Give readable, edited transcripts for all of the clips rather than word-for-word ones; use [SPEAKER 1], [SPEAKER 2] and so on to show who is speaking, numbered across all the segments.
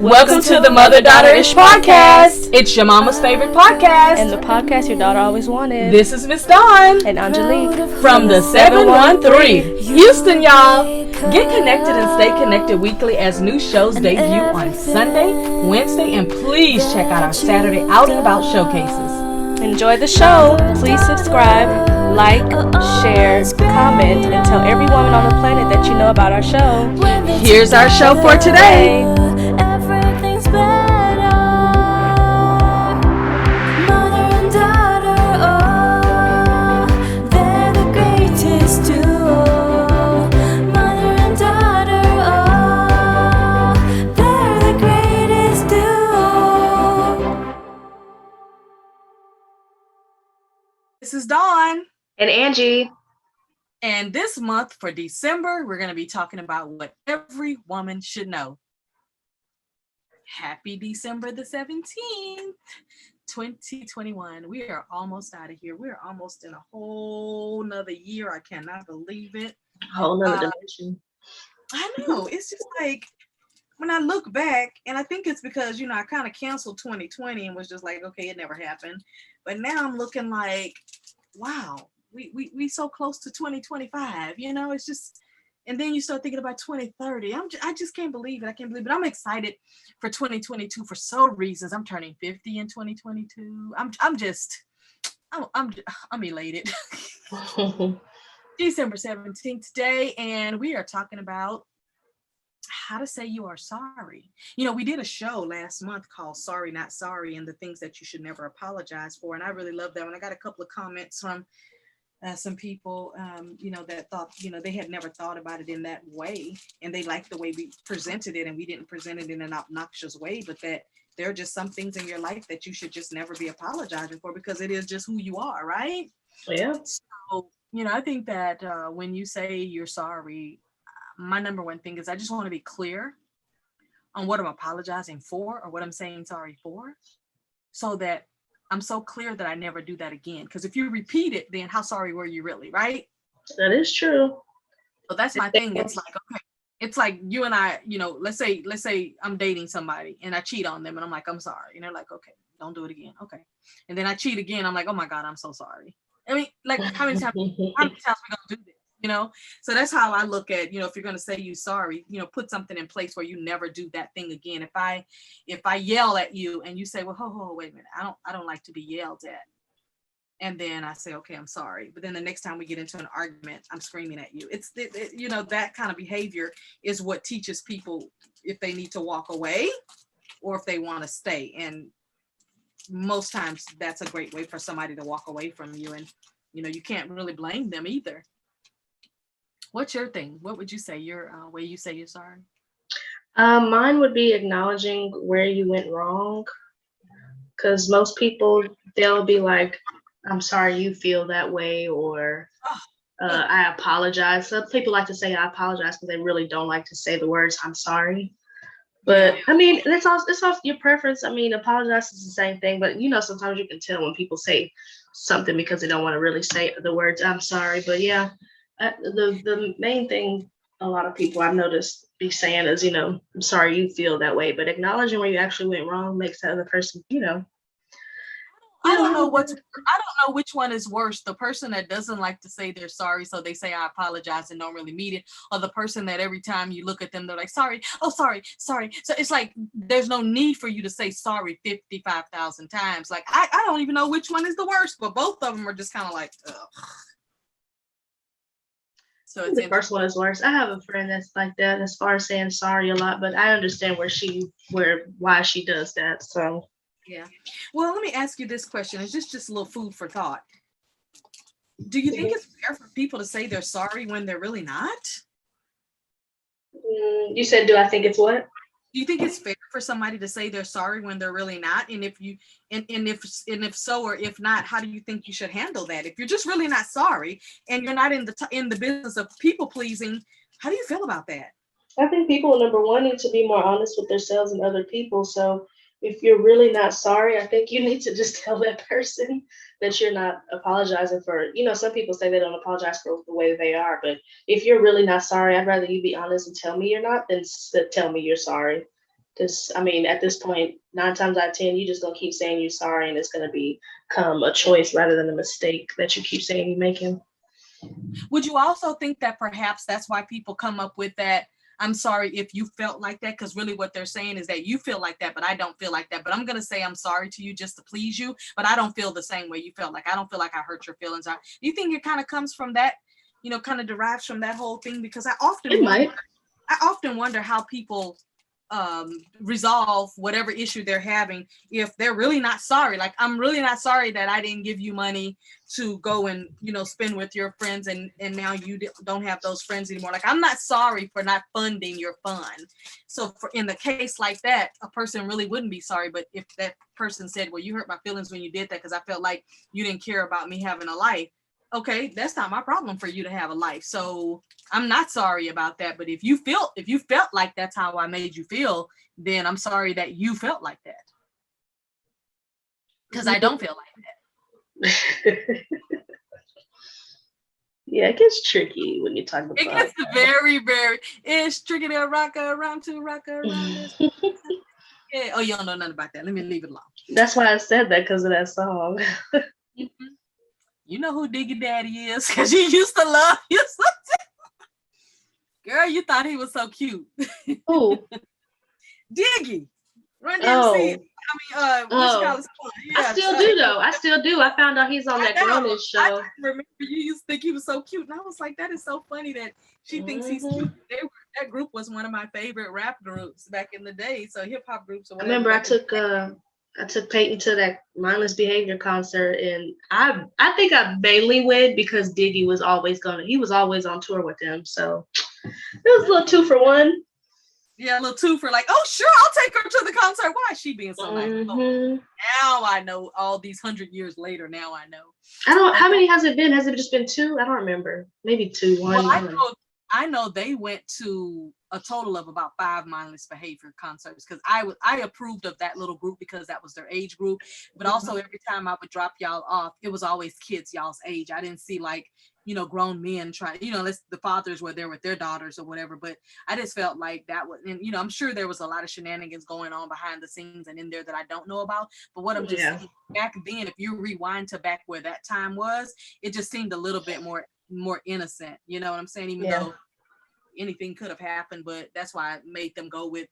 [SPEAKER 1] Welcome to the Mother Daughter-ish podcast. It's your mama's favorite podcast.
[SPEAKER 2] And the podcast your daughter always wanted.
[SPEAKER 1] This is Miss Dawn.
[SPEAKER 2] And Angelique.
[SPEAKER 1] From the 713. Houston, y'all. Get connected and stay connected weekly as new shows debut on Sunday, Wednesday, and please check out our Saturday Out and About showcases.
[SPEAKER 2] Enjoy the show. Please subscribe, like, share, comment, and tell every woman on the planet that you know about our show.
[SPEAKER 1] Here's our show for today.
[SPEAKER 3] Everything's better. Mother and daughter, oh, they're the greatest duo. Mother and daughter, oh, they're the greatest duo.
[SPEAKER 1] This is Dawn.
[SPEAKER 4] And Angie.
[SPEAKER 1] And this month for December, we're going to be talking about what every woman should know. Happy December the 17th, 2021. We are almost out of here. We're almost in a whole nother year. I cannot believe it.
[SPEAKER 4] A whole nother dimension.
[SPEAKER 1] I know. It's just like, when I look back, and I think it's because, you know, I kind of canceled 2020 and was just like, okay, it never happened. But now I'm looking like, wow, we so close to 2025, you know, it's just, and then you start thinking about 2030. I just can't believe it. I can't believe it. I'm excited for 2022 for so reasons. I'm turning 50 in 2022. I'm elated. December 17th today, and we are talking about how to say you are sorry. You know, we did a show last month called Sorry Not Sorry and the things that you should never apologize for, and I really love that one. I got a couple of comments from some people, you know, that thought, you know, they had never thought about it in that way, and they liked the way we presented it, and we didn't present it in an obnoxious way, but that there are just some things in your life that you should just never be apologizing for because it is just who you are, right?
[SPEAKER 4] Yeah.
[SPEAKER 1] So, you know, I think that when you say you're sorry, my number one thing is I just want to be clear on what I'm apologizing for or what I'm saying sorry for, so that I'm so clear that I never do that again. Because if you repeat it, then how sorry were you really, right?
[SPEAKER 4] That is true.
[SPEAKER 1] So that's my thing. It's like, okay, it's like you and I, you know, let's say I'm dating somebody and I cheat on them and I'm like, I'm sorry. And they're like, okay, don't do it again. Okay. And then I cheat again. I'm like, oh my God, I'm so sorry. I mean, like how many times we gonna do this? You know, so that's how I look at, you know, if you're going to say you sorry, you know, put something in place where you never do that thing again. If I yell at you and you say, well, wait a minute, I don't like to be yelled at. And then I say, okay, I'm sorry. But then the next time we get into an argument, I'm screaming at you. It's, you know, that kind of behavior is what teaches people if they need to walk away or if they want to stay. And most times that's a great way for somebody to walk away from you. And, you know, you can't really blame them either. What's your thing? What would you say your way you say you're sorry?
[SPEAKER 4] Mine would be acknowledging where you went wrong. Because most people, they'll be like, I'm sorry you feel that way, or I apologize. Some people like to say I apologize because they really don't like to say the words I'm sorry. But I mean, it's all your preference. I mean, apologize is the same thing, but you know, sometimes you can tell when people say something because they don't want to really say the words I'm sorry. But yeah. The main thing a lot of people I've noticed be saying is, you know, I'm sorry you feel that way, but acknowledging where you actually went wrong makes the other person, you know.
[SPEAKER 1] I don't know which one is worse. The person that doesn't like to say they're sorry, so they say I apologize and don't really mean it, or the person that every time you look at them, they're like, sorry, oh, sorry. So it's like there's no need for you to say sorry 55,000 times. Like I don't even know which one is the worst, but both of them are just kind of like, ugh. So it's
[SPEAKER 4] the first one is worse. I have a friend that's like that as far as saying sorry a lot, but I understand why she does that. So
[SPEAKER 1] yeah. Well, let me ask you this question. It's just a little food for thought. Do you think it's fair for people to say they're sorry when they're really not?
[SPEAKER 4] You said, do I think it's what?
[SPEAKER 1] Do you think it's fair for somebody to say they're sorry when they're really not? And if so, or if not, how do you think you should handle that? If you're just really not sorry and you're not in the business of people pleasing, how do you feel about that?
[SPEAKER 4] I think people, number one, need to be more honest with themselves and other people. So if you're really not sorry, I think you need to just tell that person that you're not apologizing for, you know, some people say they don't apologize for the way they are, but if you're really not sorry, I'd rather you be honest and tell me you're not than tell me you're sorry. At this point, 9 times out of 10, you just gonna keep saying you're sorry, and it's gonna become a choice rather than a mistake that you keep saying you're making.
[SPEAKER 1] Would you also think that perhaps that's why people come up with that? I'm sorry if you felt like that, because really what they're saying is that you feel like that, but I don't feel like that. But I'm gonna say I'm sorry to you just to please you, but I don't feel the same way you felt. Like I don't feel like I hurt your feelings. Do you think it kind of comes from that? Kind of derives from that whole thing? Because
[SPEAKER 4] It might.
[SPEAKER 1] I often wonder how people resolve whatever issue they're having if they're really not sorry. Like, I'm really not sorry that I didn't give you money to go and spend with your friends, and now you don't have those friends anymore. Like, I'm not sorry for not funding your fun. So for in the case like that, a person really wouldn't be sorry. But if that person said, well, you hurt my feelings when you did that because I felt like you didn't care about me having a life, okay, that's not my problem for you to have a life. So I'm not sorry about that. But if you felt like that's how I made you feel, then I'm sorry that you felt like that. Because I don't feel like that.
[SPEAKER 4] Yeah, it gets tricky when you talk about
[SPEAKER 1] It gets very, very, it's tricky to rock around to rock around this. Yeah. Oh, you don't know nothing about that. Let me leave it alone.
[SPEAKER 4] That's why I said that, because of that song.
[SPEAKER 1] Mm-hmm. You know who Diggy Daddy is, because you used to love you. Girl, you thought he was so cute.
[SPEAKER 4] Who?
[SPEAKER 1] Diggy. Run DMC.
[SPEAKER 4] Oh.
[SPEAKER 1] Yeah,
[SPEAKER 4] I still do though. I still do. I found out he's on that Grownish show.
[SPEAKER 1] I remember you used to think he was so cute, and I was like, that is so funny that she thinks he's cute. That group was one of my favorite rap groups back in the day. So hip hop groups or whatever.
[SPEAKER 4] I remember I took Peyton to that Mindless Behavior concert, and I think I mainly went because Diggy was always on tour with them, so it was a little 2-for-1.
[SPEAKER 1] Yeah, a little 2 for like, oh sure, I'll take her to the concert. Why is she being so nice? Oh, now I know, all these 100 years later. Now I know.
[SPEAKER 4] I don't. How many has it been? Has it just been 2? I don't remember. Maybe 2. One.
[SPEAKER 1] Well, I know they went to a total of about 5 Mindless Behavior concerts, because I approved of that little group because that was their age group. But also every time I would drop y'all off, it was always kids y'all's age. I didn't see like grown men trying, unless the fathers were there with their daughters or whatever. But I just felt like that was, and I'm sure there was a lot of shenanigans going on behind the scenes and in there that I don't know about. But what I'm just saying, back then, if you rewind to back where that time was, it just seemed a little bit more innocent. You know what I'm saying? Even though anything could have happened, but that's why I made them go with,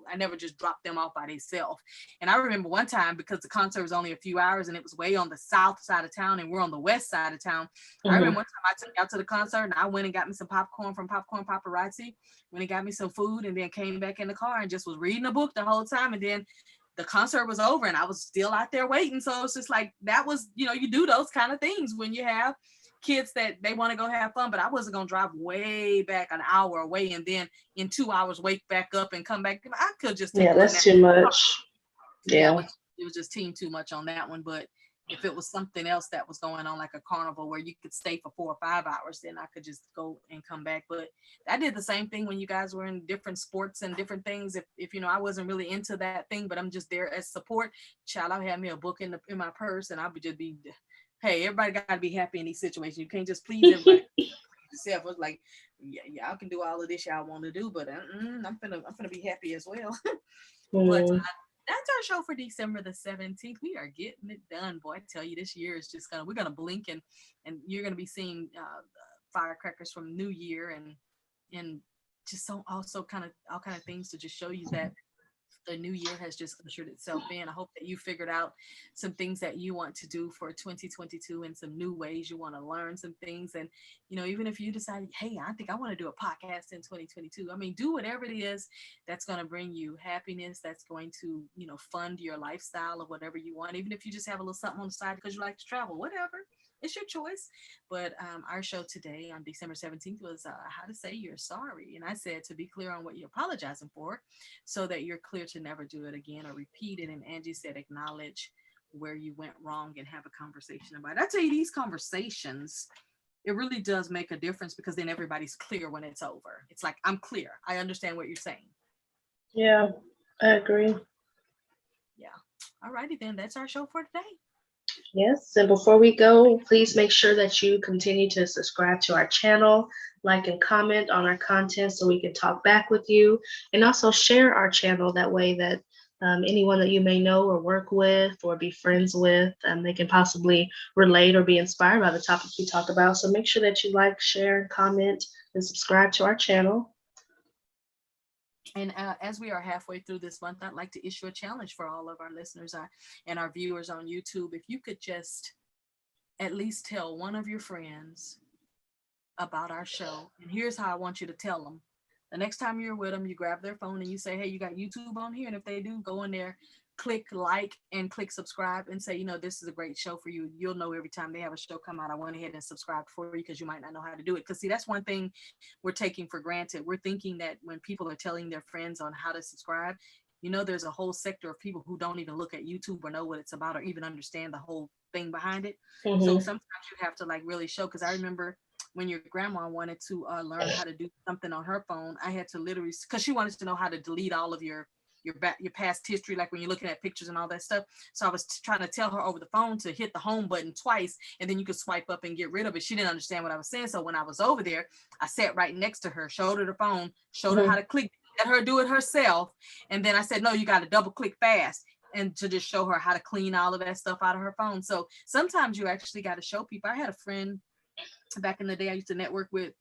[SPEAKER 1] I never just dropped them off by themselves. And I remember one time, because the concert was only a few hours and it was way on the south side of town and we're on the west side of town. I remember one time I took out to the concert and I went and got me some popcorn from Popcorn Paparazzi, went and got me some food, and then came back in the car and just was reading a book the whole time. And then the concert was over and I was still out there waiting. So it's just like, that was, you do those kind of things when you have kids that they want to go have fun. But I wasn't gonna drive way back an hour away and then in 2 hours wake back up and come back. I could just take
[SPEAKER 4] that's too much.
[SPEAKER 1] It was just team too much on that one. But if it was something else that was going on, like a carnival where you could stay for 4 or 5 hours, then I could just go and come back. But I did the same thing when you guys were in different sports and different things. If I wasn't really into that thing, but I'm just there as support, child, I had me a book in my purse, and I would just be, hey, everybody got to be happy in these situations. You can't just please everybody. Yourself was like, yeah, I can do all of this y'all want to do, but I'm gonna be happy as well. But that's our show for December the 17th. We are getting it done, boy. I tell you, this year is just we're gonna blink and you're gonna be seeing firecrackers from New Year and just all kind of things to just show you that the new year has just ushered itself in. I hope that you figured out some things that you want to do for 2022 and some new ways you want to learn some things. And, even if you decide, hey, I think I want to do a podcast in 2022, do whatever it is that's going to bring you happiness, that's going to, fund your lifestyle of whatever you want. Even if you just have a little something on the side because you like to travel, whatever. It's your choice. But our show today on December 17th was how to say you're sorry. And I said to be clear on what you're apologizing for so that you're clear to never do it again or repeat it. And Angie said acknowledge where you went wrong and have a conversation about it. I tell you, these conversations, it really does make a difference because then everybody's clear when it's over. It's like, I'm clear. I understand what you're saying.
[SPEAKER 4] Yeah, I agree.
[SPEAKER 1] Yeah. All righty then. That's our show for today.
[SPEAKER 4] Yes, and before we go, please make sure that you continue to subscribe to our channel, like and comment on our content so we can talk back with you, and also share our channel. That way that anyone that you may know or work with or be friends with, they can possibly relate or be inspired by the topics we talk about. So make sure that you like, share, comment, and subscribe to our channel.
[SPEAKER 1] And as we are halfway through this month, I'd like to issue a challenge for all of our listeners and our viewers on YouTube. If you could just at least tell one of your friends about our show. And here's how I want you to tell them. The next time you're with them, you grab their phone and you say, hey, you got YouTube on here? And if they do, go in there, click like and click subscribe and say, you know, this is a great show for you. You'll know every time they have a show come out, I went ahead and subscribed for you because you might not know how to do it. Because see, that's one thing we're taking for granted. We're thinking that when people are telling their friends on how to subscribe, you know, there's a whole sector of people who don't even look at YouTube or know what it's about or even understand the whole thing behind it. So sometimes you have to like really show, because I remember when your grandma wanted to learn how to do something on her phone, I had to literally, because she wanted to know how to delete all of your past history, like when you're looking at pictures and all that stuff. So I was trying to tell her over the phone to hit the home button twice, and then you could swipe up and get rid of it. She didn't understand what I was saying. So when I was over there, I sat right next to her, showed her the phone, showed her how to click, let her do it herself. And then I said, no, you got to double click fast, and to just show her how to clean all of that stuff out of her phone. So sometimes you actually got to show people. I had a friend back in the day, I used to network with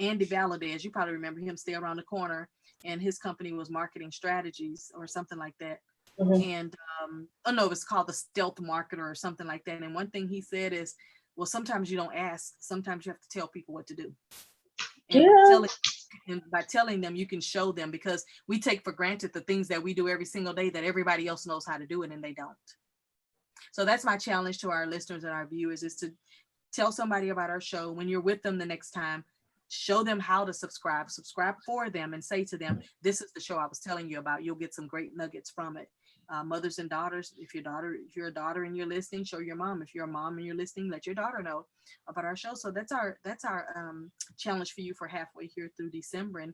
[SPEAKER 1] Andy Valadez. You probably remember him, stay around the corner, and his company was Marketing Strategies or something like that. And oh no, it was called the Stealth Marketer or something like that. And one thing he said is, well, sometimes you don't ask, sometimes you have to tell people what to do. And by telling them, you can show them, because we take for granted the things that we do every single day that everybody else knows how to do it and they don't. So that's my challenge to our listeners and our viewers, is to tell somebody about our show. When you're with them the next time, show them how to subscribe for them, and say to them, this is the show I was telling you about. You'll get some great nuggets from it. Mothers and daughters, if you're a daughter and you're listening, show your mom. If you're a mom and you're listening, let your daughter know about our show. So that's our challenge for you for halfway here through December.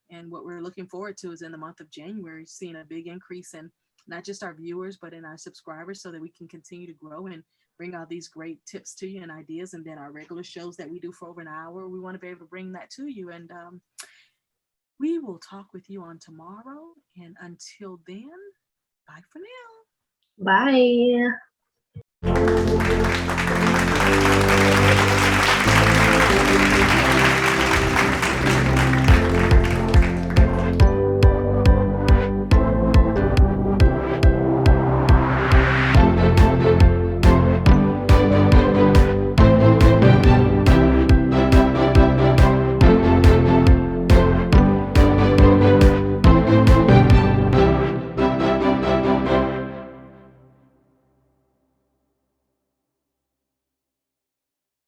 [SPEAKER 1] And what we're looking forward to is in the month of January, seeing a big increase in not just our viewers, but in our subscribers, so that we can continue to grow and bring all these great tips to you and ideas. And then our regular shows that we do for over an hour, we want to be able to bring that to you. And we will talk with you on tomorrow. And until then, bye for now.
[SPEAKER 4] Bye.